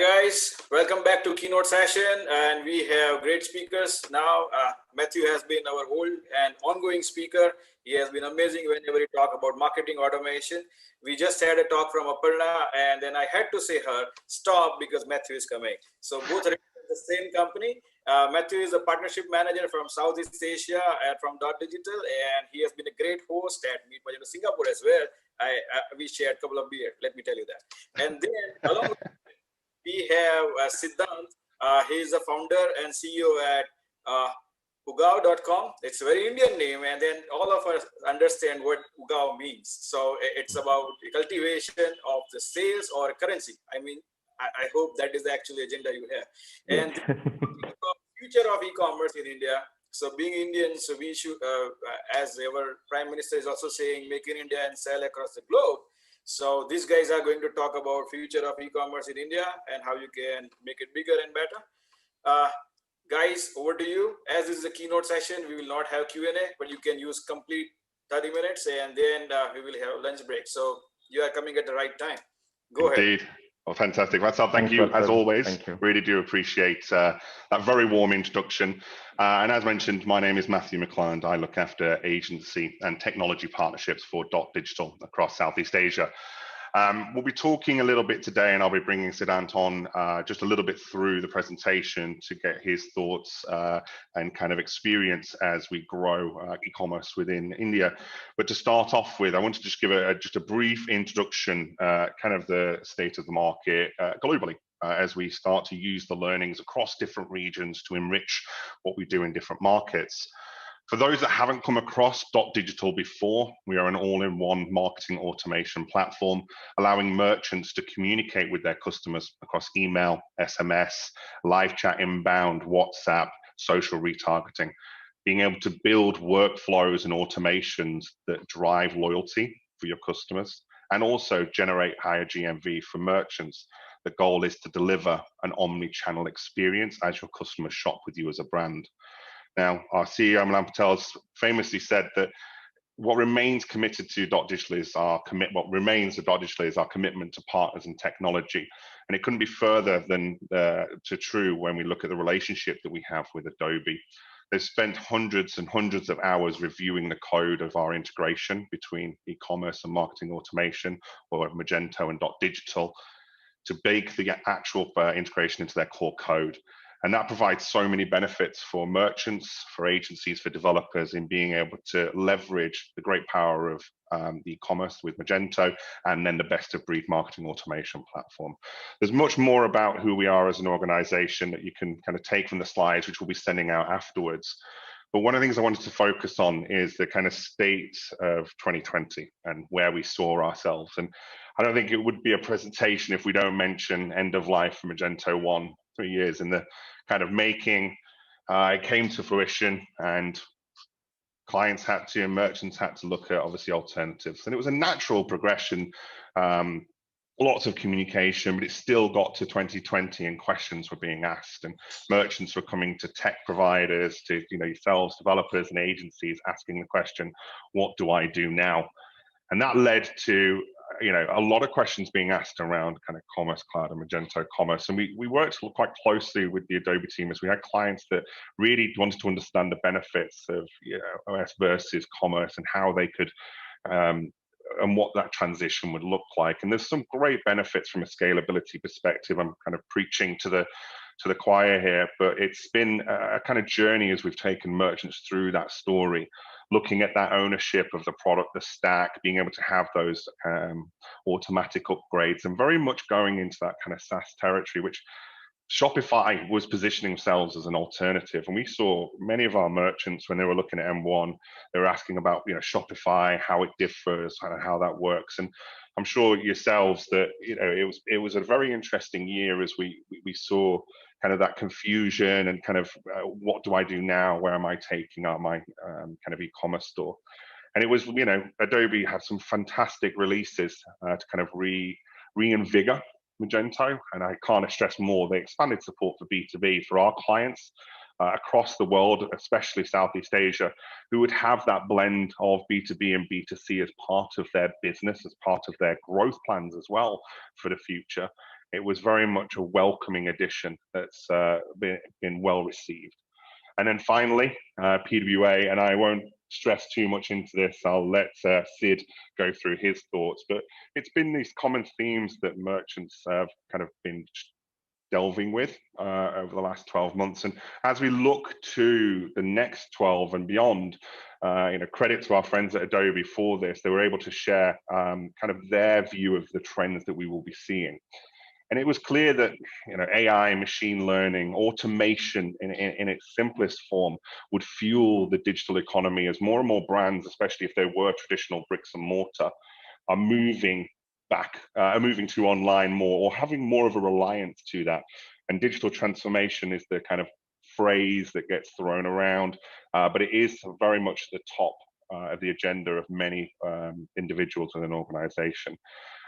Hi guys, welcome back to keynote session, and we have great speakers now. Matthew has been our old and ongoing speaker. He has been amazing whenever we talk about marketing automation. We just had a talk from Aparna, and then I had to say her stop because Matthew is coming. So both are the same company. Matthew is a partnership manager from Southeast Asia and from Dot Digital, and he has been a great host at Meet Magento Singapore as well. We shared a couple of beers, let me tell you that. And then along with we have Siddhant. He is the founder and CEO at Ugao.com. It's a very Indian name, and then all of us understand what Ugao means. So it's about cultivation of the sales or currency. I mean, I hope that is the actual agenda you have. And the future of e-commerce in India. So being Indians, so we should, as our Prime Minister is also saying, make in India and sell across the globe. So these guys are going to talk about future of e-commerce in India and how you can make it bigger and better. Guys, over to you. As this is a keynote session, we will not have Q&A, but you can use complete 30 minutes and then we will have lunch break. So you are coming at the right time. Go ahead. Indeed. Well, fantastic. Vatsal, thank you as always. Thank you. Really do appreciate that very warm introduction. And as mentioned, my name is Matthew McClelland. I look after agency and technology partnerships for Dot Digital across Southeast Asia. We'll be talking a little bit today, and I'll be bringing Siddhant on just a little bit through the presentation to get his thoughts and kind of experience as we grow e-commerce within India. But to start off with, I want to just give just a brief introduction, kind of the state of the market globally. As we start to use the learnings across different regions to enrich what we do in different markets. For those that haven't come across Dot Digital before, we are an all-in-one marketing automation platform, allowing merchants to communicate with their customers across email, SMS, live chat inbound, WhatsApp, social retargeting, being able to build workflows and automations that drive loyalty for your customers and also generate higher GMV for merchants. The goal is to deliver an omni-channel experience as your customers shop with you as a brand. Now, our CEO, McClelland Patel, has famously said that what remains committed to Dot Digital is our commitment to partners and technology. And it couldn't be further than to true when we look at the relationship that we have with Adobe. They've spent hundreds and hundreds of hours reviewing the code of our integration between e-commerce and marketing automation, or Magento and Dot Digital, to bake the actual integration into their core code. And that provides so many benefits for merchants, for agencies, for developers in being able to leverage the great power of e-commerce with Magento and then the best of breed marketing automation platform. There's much more about who we are as an organization that you can kind of take from the slides, which we'll be sending out afterwards. But one of the things I wanted to focus on is the kind of state of 2020 and where we saw ourselves. And I don't think it would be a presentation if we don't mention end of life for Magento 1, 3 years in the kind of making. It came to fruition, and clients had to, and merchants had to look at obviously alternatives. And it was a natural progression, lots of communication, but it still got to 2020 and questions were being asked, and merchants were coming to tech providers, to yourselves, developers and agencies, asking the question, what do I do now? And that led to a lot of questions being asked around kind of Commerce Cloud and Magento Commerce. And we worked quite closely with the Adobe team as we had clients that really wanted to understand the benefits of OS versus commerce and how they could and what that transition would look like. And there's some great benefits from a scalability perspective. I'm kind of preaching to the choir here, but it's been a kind of journey as we've taken merchants through that story, looking at that ownership of the product, the stack, being able to have those automatic upgrades, and very much going into that kind of SaaS territory, which Shopify was positioning themselves as an alternative. And we saw many of our merchants, when they were looking at M1, they were asking about Shopify, how it differs, how that works. And I'm sure yourselves that it was a very interesting year as we saw kind of that confusion and kind of what do I do now? Where am I taking out my kind of e-commerce store? And it was, Adobe had some fantastic releases to kind of reinvigorate Magento, and I can't stress more, they expanded support for B2B for our clients across the world, especially Southeast Asia, who would have that blend of B2B and B2C as part of their business, as part of their growth plans as well for the future. It was very much a welcoming addition that's been well received. And then finally, PWA, and I won't stress too much into this. I'll let Sid go through his thoughts, but it's been these common themes that merchants have kind of been delving with over the last 12 months. And as we look to the next 12 and beyond, credit to our friends at Adobe for this. They were able to share kind of their view of the trends that we will be seeing. And it was clear that AI, machine learning, automation in its simplest form would fuel the digital economy as more and more brands, especially if they were traditional bricks and mortar, are moving to online more, or having more of a reliance to that. And digital transformation is the kind of phrase that gets thrown around, but it is very much the top of the agenda of many individuals in an organization.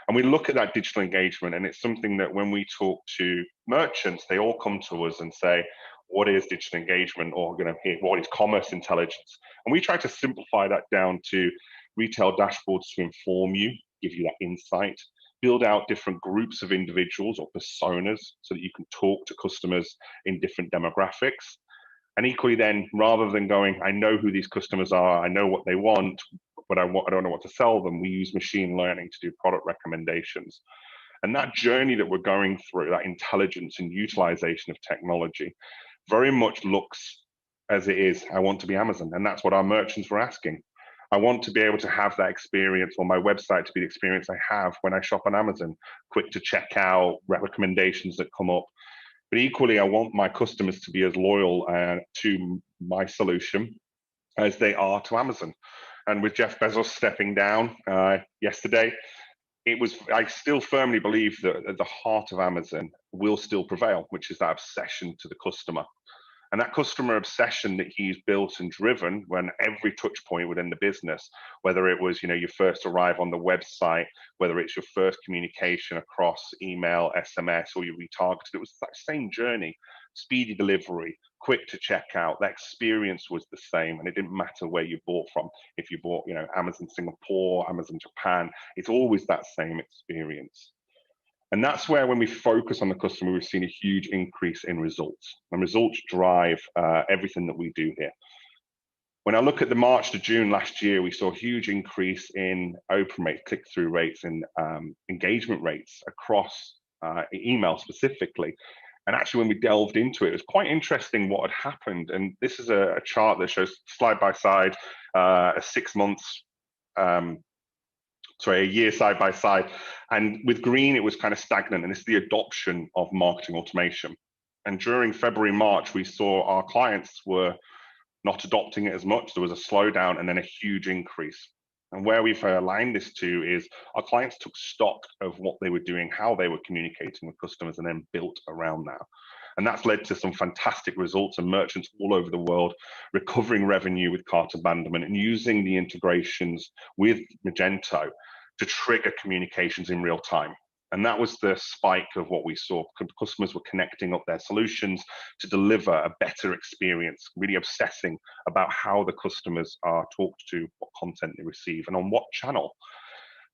And we look at that digital engagement, and it's something that when we talk to merchants, they all come to us and say, what is digital engagement, or what is commerce intelligence? And we try to simplify that down to retail dashboards to inform you, give you that insight, build out different groups of individuals or personas so that you can talk to customers in different demographics. And equally then, rather than going, I know who these customers are, I know what they want, but I don't know what to sell them, we use machine learning to do product recommendations. And that journey that we're going through, that intelligence and utilization of technology, very much looks as it is, I want to be Amazon. And that's what our merchants were asking. I want to be able to have that experience, or my website to be the experience I have when I shop on Amazon, quick to check out, recommendations that come up. But equally, I want my customers to be as loyal to my solution as they are to Amazon. And with Jeff Bezos stepping down yesterday, I still firmly believe that at the heart of Amazon will still prevail, which is that obsession to the customer. And that customer obsession that he's built and driven when every touch point within the business, whether it was, you first arrive on the website, whether it's your first communication across email, SMS, or you retargeted, it was that same journey, speedy delivery, quick to check out. That experience was the same, and it didn't matter where you bought from. If you bought, Amazon Singapore, Amazon Japan, it's always that same experience. And that's where, when we focus on the customer, we've seen a huge increase in results. And results drive everything that we do here. When I look at the March to June last year, we saw a huge increase in open rates, click-through rates, and engagement rates across email specifically. And actually, when we delved into it, it was quite interesting what had happened. And this is a chart that shows side by side, a 6 months, a year side by side. And with green, it was kind of stagnant. And this is the adoption of marketing automation. And during February, March, we saw our clients were not adopting it as much. There was a slowdown and then a huge increase. And where we've aligned this to is our clients took stock of what they were doing, how they were communicating with customers, and then built around that. And that's led to some fantastic results, and merchants all over the world recovering revenue with cart abandonment and using the integrations with Magento to trigger communications in real time. And that was the spike of what we saw. Customers were connecting up their solutions to deliver a better experience, really obsessing about how the customers are talked to, what content they receive, and on what channel.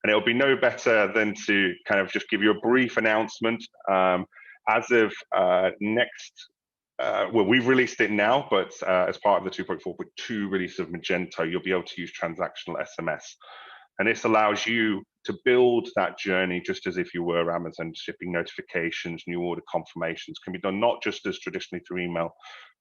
And it'll be no better than to kind of just give you a brief announcement. As of we've released it now, but as part of the 2.4.2 release of Magento, you'll be able to use transactional SMS. And this allows you to build that journey just as if you were Amazon. Shipping notifications, new order confirmations can be done not just as traditionally through email,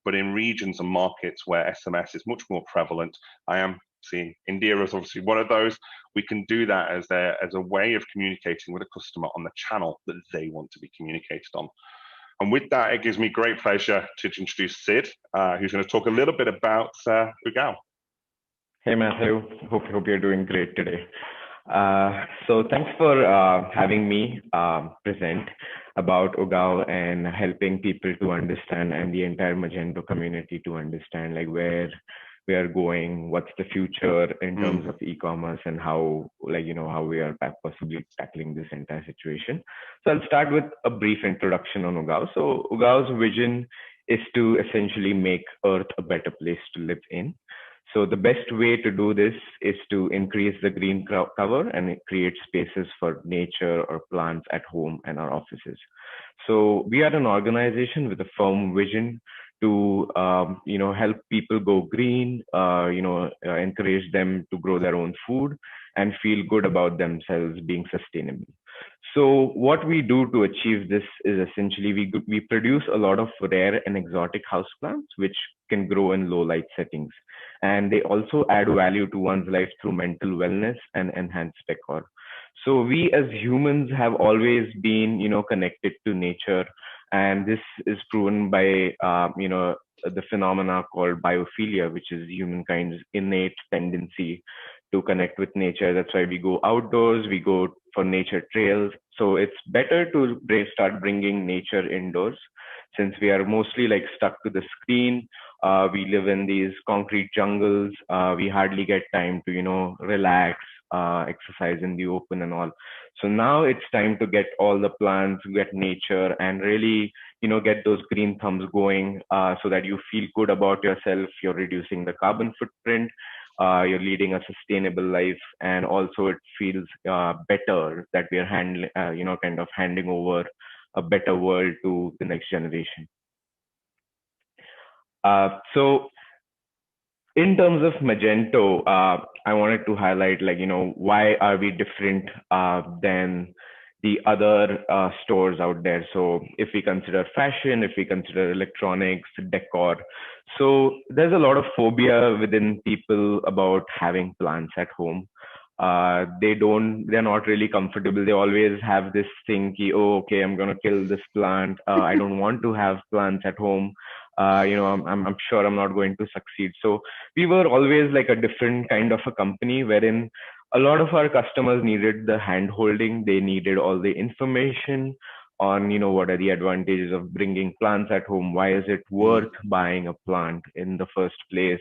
but in regions and markets where SMS is much more prevalent. I am seeing India is obviously one of those. We can do that as a way of communicating with a customer on the channel that they want to be communicated on. And with that, it gives me great pleasure to introduce Sid, who's going to talk a little bit about Ugao. Hey Matthew, hope you're doing great today. So thanks for having me present about Ugao and helping people to understand, and the entire Magento community to understand like where we are going, what's the future in terms of e-commerce, and how how we are possibly tackling this entire situation. So I'll start with a brief introduction on Ugao. So Ugao's vision is to essentially make Earth a better place to live in. So the best way to do this is to increase the green cover and create spaces for nature or plants at home and our offices. So we are an organization with a firm vision to help people go green, encourage them to grow their own food and feel good about themselves being sustainable. So what we do to achieve this is essentially we produce a lot of rare and exotic houseplants which can grow in low light settings, and they also add value to one's life through mental wellness and enhanced decor. So we as humans have always been, connected to nature, and this is proven by, the phenomena called biophilia, which is humankind's innate tendency to connect with nature. That's why we go outdoors, we go for nature trails. So it's better to start bringing nature indoors, since we are mostly like stuck to the screen. We live in these concrete jungles. We hardly get time to, relax, exercise in the open and all. So now it's time to get all the plants, get nature, and really, get those green thumbs going, so that you feel good about yourself. You're reducing the carbon footprint. You're leading a sustainable life, and also it feels better that we are kind of handing over a better world to the next generation. So in terms of Magento, I wanted to highlight, why are we different than the other stores out there? So if we consider fashion, if we consider electronics, decor, so there's a lot of phobia within people about having plants at home. They're not really comfortable. They always have this thing, oh, okay, I'm going to kill this plant. I don't want to have plants at home. I'm sure I'm not going to succeed. So we were always like a different kind of a company, wherein a lot of our customers needed the hand holding. They needed all the information on, what are the advantages of bringing plants at home? Why is it worth buying a plant in the first place?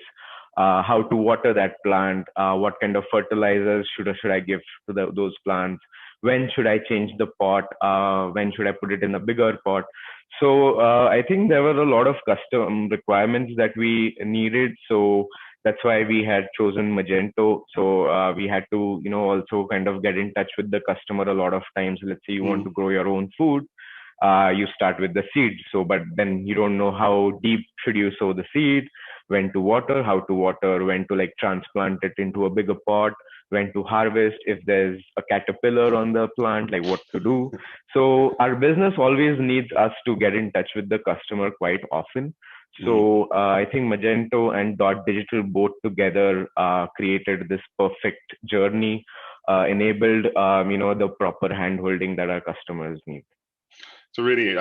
How to water that plant? What kind of fertilizers should I give to those plants? When should I change the pot? When should I put it in a bigger pot? So I think there were a lot of custom requirements that we needed. So that's why we had chosen Magento. So we had to, also kind of get in touch with the customer a lot of times. Let's say you want to grow your own food. You start with the seed. So, but then you don't know how deep should you sow the seed, when to water, how to water, when to like transplant it into a bigger pot, when to harvest, if there's a caterpillar on the plant, like what to do. So our business always needs us to get in touch with the customer quite often. So I think Magento and Dot Digital both together created this perfect journey, enabled the proper hand holding that our customers need. So really,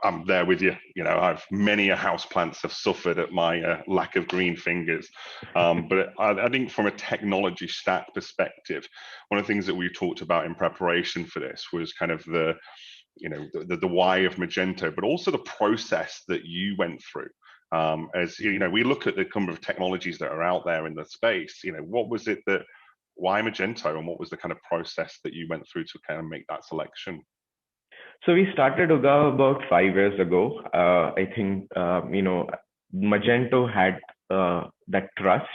I'm there with you. I've many houseplants have suffered at my lack of green fingers. But I think from a technology stack perspective, one of the things that we talked about in preparation for this was kind of the why of Magento, but also the process that you went through. As we look at the number of technologies that are out there in the space. What was it why Magento, and what was the kind of process that you went through to kind of make that selection? So we started Ugao about 5 years ago. I think, Magento had that trust.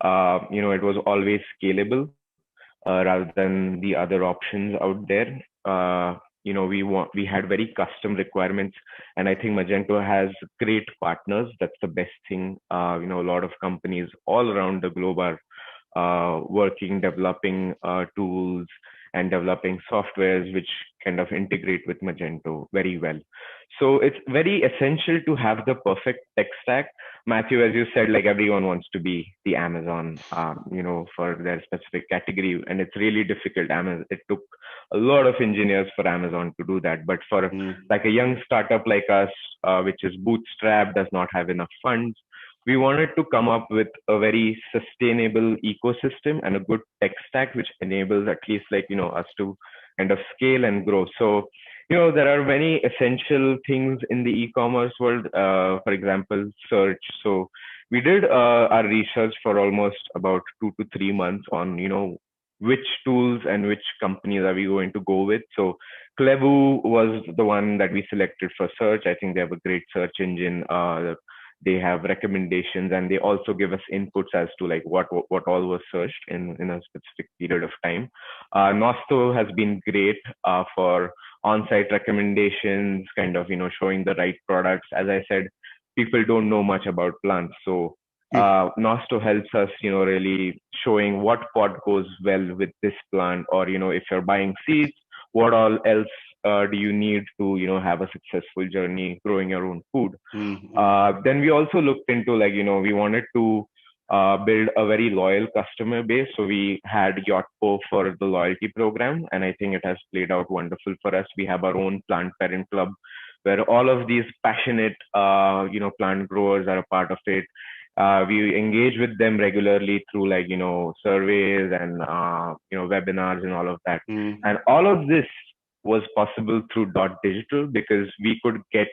It was always scalable rather than the other options out there. We had very custom requirements, and I think Magento has great partners. That's the best thing. A lot of companies all around the globe are working, developing tools and developing softwares which kind of integrate with Magento very well. So it's very essential to have the perfect tech stack. Matthew, as you said, like everyone wants to be the Amazon, for their specific category, and it's really difficult. It took a lot of engineers for Amazon to do that. But for like a young startup like us, which is bootstrapped, does not have enough funds, we wanted to come up with a very sustainable ecosystem and a good tech stack, which enables at least us to kind of scale and grow. So, there are many essential things in the e-commerce world, for example, search. So we did our research for almost about 2 to 3 months on, which tools and which companies are we going to go with. So Clevu was the one that we selected for search. I think they have a great search engine. They have recommendations, and they also give us inputs as to like what all was searched in a specific period of time. Nosto has been great for on-site recommendations, kind of showing the right products. As I said, people don't know much about plants, so Nosto helps us, really showing what pot goes well with this plant, or if you're buying seeds, what all else do you need to have a successful journey growing your own food. Then we also looked into like we wanted to build a very loyal customer base, so we had Yotpo for the loyalty program, and I think it has played out wonderful for us. We have our own plant parent club where all of these passionate plant growers are a part of it. We engage with them regularly through like surveys and webinars and all of that. And all of this was possible through Dot Digital because we could get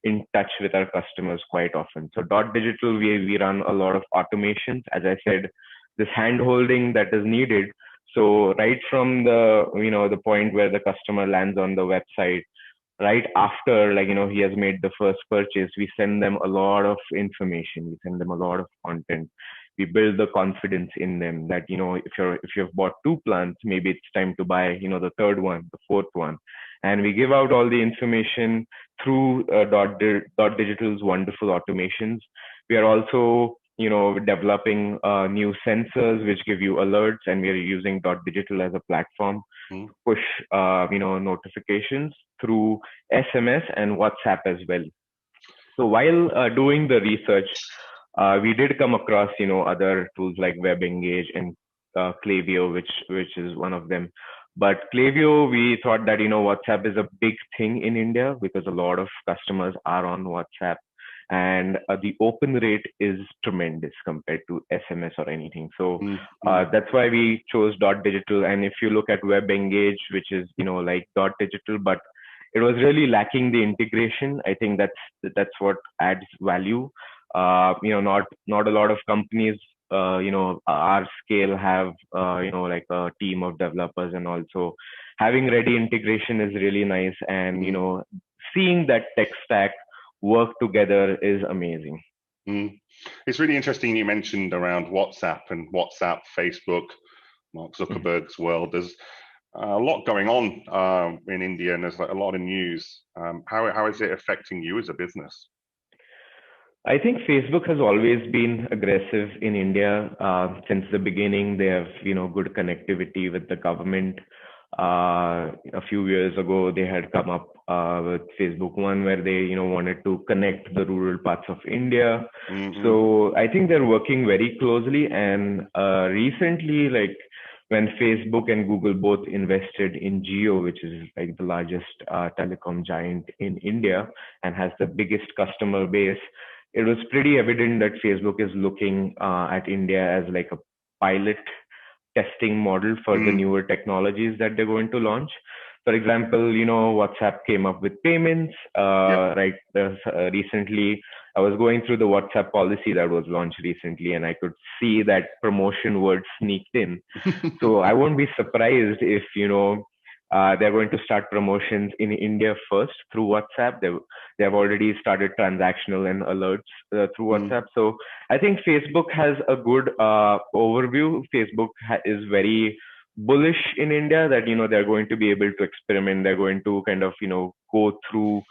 in touch with our customers quite often. So Dot Digital, we run a lot of automations. As I said, this hand holding that is needed. So right from the the point where the customer lands on the website, right after like he has made the first purchase, we send them a lot of information, we send them a lot of content, we build the confidence in them that if you've bought 2 plants, maybe it's time to buy the third one, the fourth one. And we give out all the information through Dot Digital's wonderful automations. We are also developing new sensors which give you alerts, and we are using Dot Digital as a platform to push notifications through SMS and WhatsApp as well. So while doing the research, we did come across other tools like WebEngage and Klaviyo, which is one of them. But Klaviyo, we thought that WhatsApp is a big thing in India because a lot of customers are on WhatsApp, and the open rate is tremendous compared to SMS or anything. So that's why we chose Dot Digital. And if you look at WebEngage, which is like Dot Digital, but it was really lacking the integration. I think that's what adds value. Not a lot of companies our scale have like a team of developers, and also having ready integration is really nice. And seeing that tech stack work together is amazing. It's really interesting you mentioned around WhatsApp and WhatsApp, Facebook, Mark Zuckerberg's world. There's a lot going on in India, and there's like a lot of news. How is it affecting you as a business? I think Facebook has always been aggressive in India since the beginning. They have good connectivity with the government. A few years ago, they had come up with Facebook One, where they wanted to connect the rural parts of India. So I think they're working very closely. And recently, like when Facebook and Google both invested in Jio, which is like the largest telecom giant in India and has the biggest customer base, it was pretty evident that Facebook is looking at India as like a pilot testing model for the newer technologies that they're going to launch. For example, WhatsApp came up with payments. Right. Recently, I was going through the WhatsApp policy that was launched recently, and I could see that promotion word sneaked in. So I won't be surprised if, they're going to start promotions in India first through WhatsApp. They have already started transactional and alerts through WhatsApp. So I think Facebook has a good overview. Facebook is very bullish in India that they're going to be able to experiment. They're going to kind of go through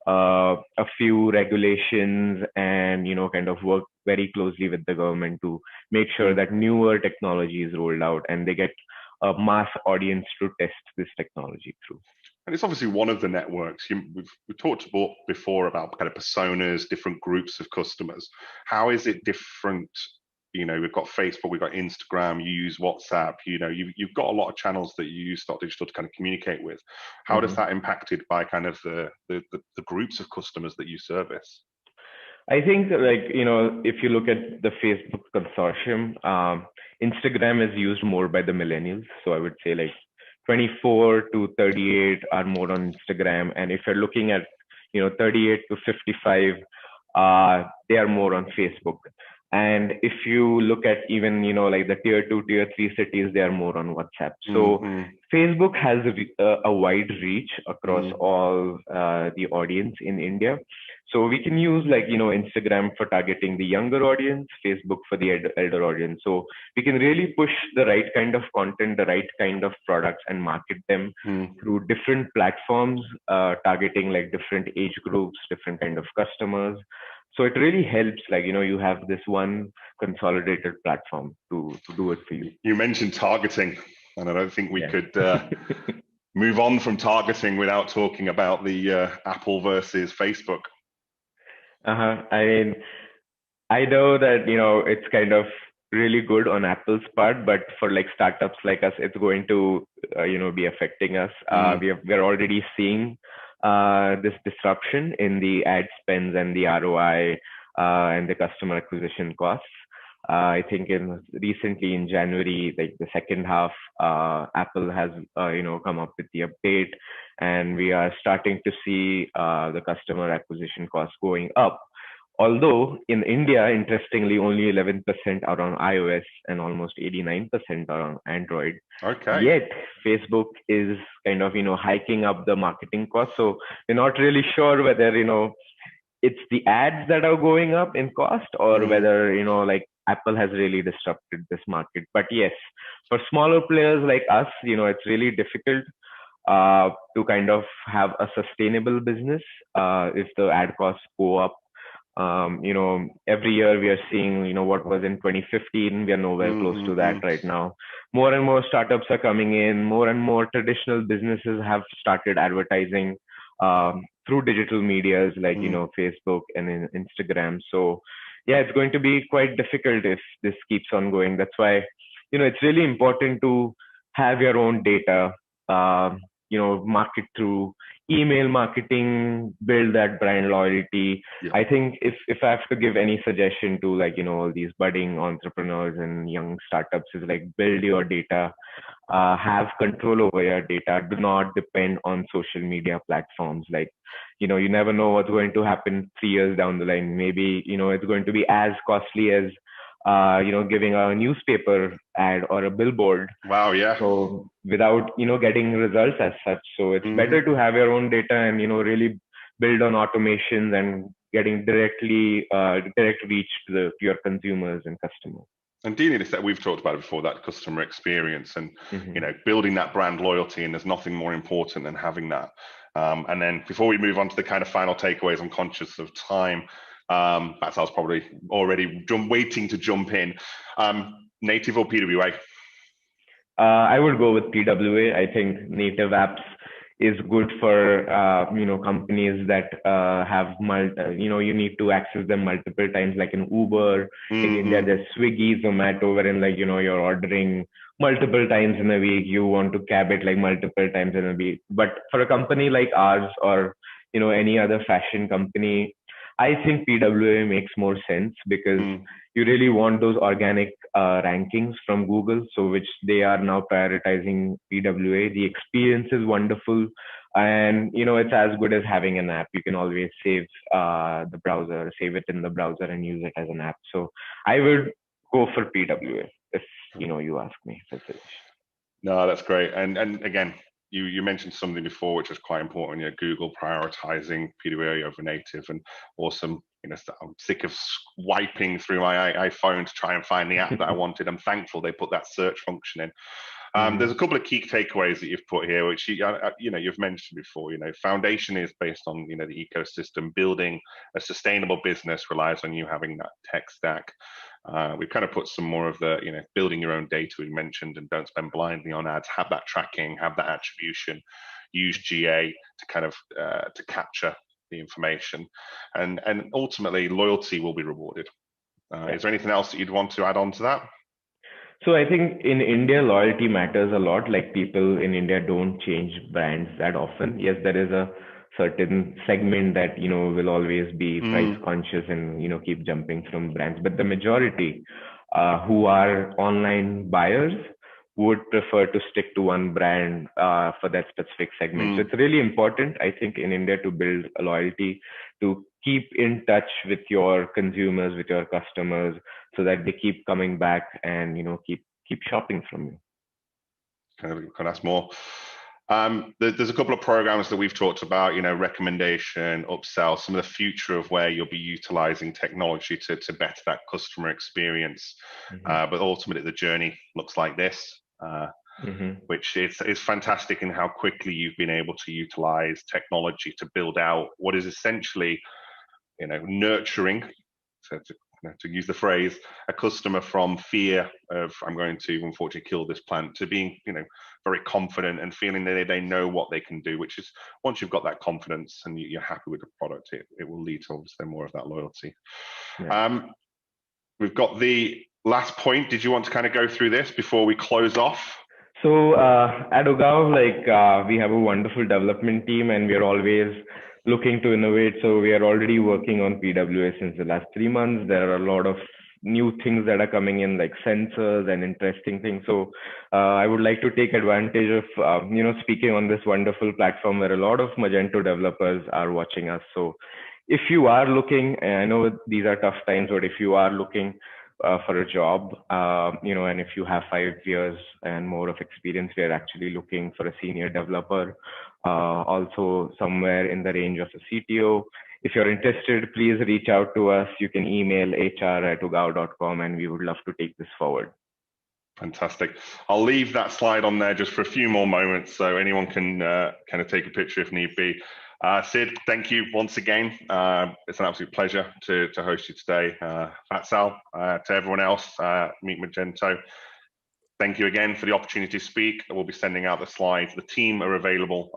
a few regulations and kind of work very closely with the government to make sure that newer technology is rolled out and they get a mass audience to test this technology through. And it's obviously one of the networks. We've talked about before about kind of personas, different groups of customers. How is it different? We've got Facebook, we've got Instagram, you use WhatsApp, you've got a lot of channels that you use Dot Digital to kind of communicate with. How does that impacted by kind of the groups of customers that you service? I think if you look at the Facebook consortium, Instagram is used more by the millennials. So I would say like 24 to 38 are more on Instagram. And if you're looking at, 38 to 55, they are more on Facebook. And if you look at even, like the tier 2, tier 3 cities, they are more on WhatsApp. So Facebook has a wide reach across all the audience in India. So we can use like, Instagram for targeting the younger audience, Facebook for the elder audience. So we can really push the right kind of content, the right kind of products, and market them through different platforms, targeting like different age groups, different kind of customers. So it really helps, like, you have this one consolidated platform to do it for you. You mentioned targeting, and I don't think we could move on from targeting without talking about the Apple versus Facebook. I mean, I know that, it's kind of really good on Apple's part, but for like startups like us, it's going to, be affecting us. We're already seeing this disruption in the ad spends and the ROI and the customer acquisition costs. I think recently in January, like the second half, Apple has come up with the update, and we are starting to see the customer acquisition costs going up. Although in India, interestingly, only 11% are on iOS and almost 89% are on Android. Okay. Yet Facebook is kind of, hiking up the marketing costs. So we're not really sure whether, it's the ads that are going up in cost, or whether, like Apple has really disrupted this market. But yes, for smaller players like us, it's really difficult to kind of have a sustainable business if the ad costs go up. Every year we are seeing, what was in 2015, we are nowhere close to that right now. More and more startups are coming in, more and more traditional businesses have started advertising through digital medias like, Facebook and Instagram. So yeah, it's going to be quite difficult if this keeps on going. That's why, it's really important to have your own data, market through email marketing, build that brand loyalty. I think if I have to give any suggestion to like, all these budding entrepreneurs and young startups, is like build your data, have control over your data. Do not depend on social media platforms. Like, you never know what's going to happen 3 years down the line. Maybe, it's going to be as costly as giving a newspaper ad or a billboard. Wow, yeah. So without, getting results as such. So it's better to have your own data and, really build on automations and getting direct reach to your consumers and customers. And dealing with that, we've talked about it before, that customer experience and, building that brand loyalty. And there's nothing more important than having that. And then before we move on to the kind of final takeaways, I'm conscious of time. That's I was probably already waiting to jump in. Native or PWA? I would go with PWA. I think native apps is good for companies that have you need to access them multiple times, like in Uber. In India, there's Swiggy, Zomato, wherein like you're ordering multiple times in a week. You want to cab it like multiple times in a week. But for a company like ours, or any other fashion company, I think PWA makes more sense, because you really want those organic rankings from Google, so which they are now prioritizing PWA. The experience is wonderful, and it's as good as having an app. You can always save save it in the browser and use it as an app. So I would go for PWA if you ask me. No, that's great. And again, you mentioned something before which was quite important. Google prioritizing PWA over native, and awesome. I'm sick of swiping through my iPhone to try and find the app that I wanted. I'm thankful they put that search function in. There's a couple of key takeaways that you've put here, which you've mentioned before. Foundation is based on the ecosystem. Building a sustainable business relies on you having that tech stack. We've kind of put some more of the building your own data we mentioned, and don't spend blindly on ads. Have that tracking, have that attribution. Use GA to kind of to capture the information, and ultimately loyalty will be rewarded. Is there anything else that you'd want to add on to that? So I think in India, loyalty matters a lot. Like, people in India don't change brands that often. Yes, there is a certain segment that will always be price conscious and keep jumping from brands, but the majority who are online buyers would prefer to stick to one brand for that specific segment. So it's really important, I think, in India to build a loyalty, to keep in touch with your consumers, with your customers, so that they keep coming back and keep shopping from you? Can ask more. There's a couple of programs that we've talked about, recommendation, upsell, some of the future of where you'll be utilizing technology to better that customer experience. But ultimately, the journey looks like this, which is fantastic in how quickly you've been able to utilize technology to build out what is essentially, nurturing, to use the phrase, a customer from fear of I'm going to unfortunately kill this plant to being, very confident and feeling that they know what they can do, which is once you've got that confidence and you're happy with the product, it will lead to obviously more of that loyalty. Yeah. We've got the last point. Did you want to kind of go through this before we close off? So at Ugao, we have a wonderful development team and we're always looking to innovate. So we are already working on PWA since the last 3 months. There are a lot of new things that are coming in, like sensors and interesting things. So I would like to take advantage of, speaking on this wonderful platform where a lot of Magento developers are watching us. So if you are looking, and I know these are tough times, but if you are looking for a job, and if you have 5 years and more of experience, we are actually looking for a senior developer, also somewhere in the range of a CTO. If you're interested, please reach out to us. You can email hr@ugao.com and we would love to take this forward. Fantastic. I'll leave that slide on there just for a few more moments so anyone can kind of take a picture if need be. Sid, thank you once again. It's an absolute pleasure to host you today. Vatsal, to everyone else, Meet Magento, thank you again for the opportunity to speak. We'll be sending out the slides. The team are available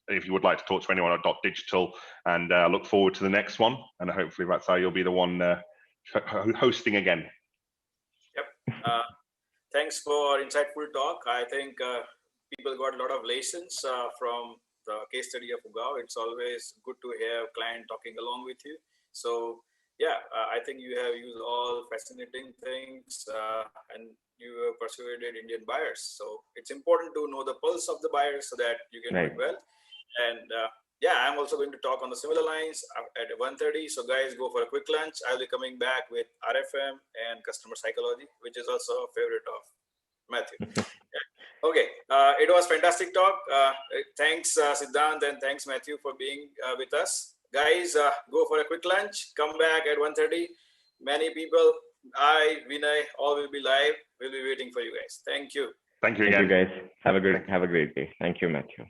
if you would like to talk to anyone at .digital, and look forward to the next one. And hopefully, Vatsal, you'll be the one hosting again. Yep. Thanks for insightful talk. I think people got a lot of lessons from the case study of Ugao. It's always good to hear a client talking along with you. So yeah, I think you have used all fascinating things and you have persuaded Indian buyers. So it's important to know the pulse of the buyers so that you can do well. And yeah, I'm also going to talk on the similar lines at 1:30. So guys, go for a quick lunch. I'll be coming back with RFM and customer psychology, which is also a favorite of Matthew. Okay, it was fantastic talk. Thanks, Siddhant, and thanks, Matthew, for being with us. Guys, go for a quick lunch. Come back at 1:30. Many people, I, Vinay, all will be live. We'll be waiting for you guys. Thank you. Thank you again. Thank you, guys. Have a great day. Thank you, Matthew.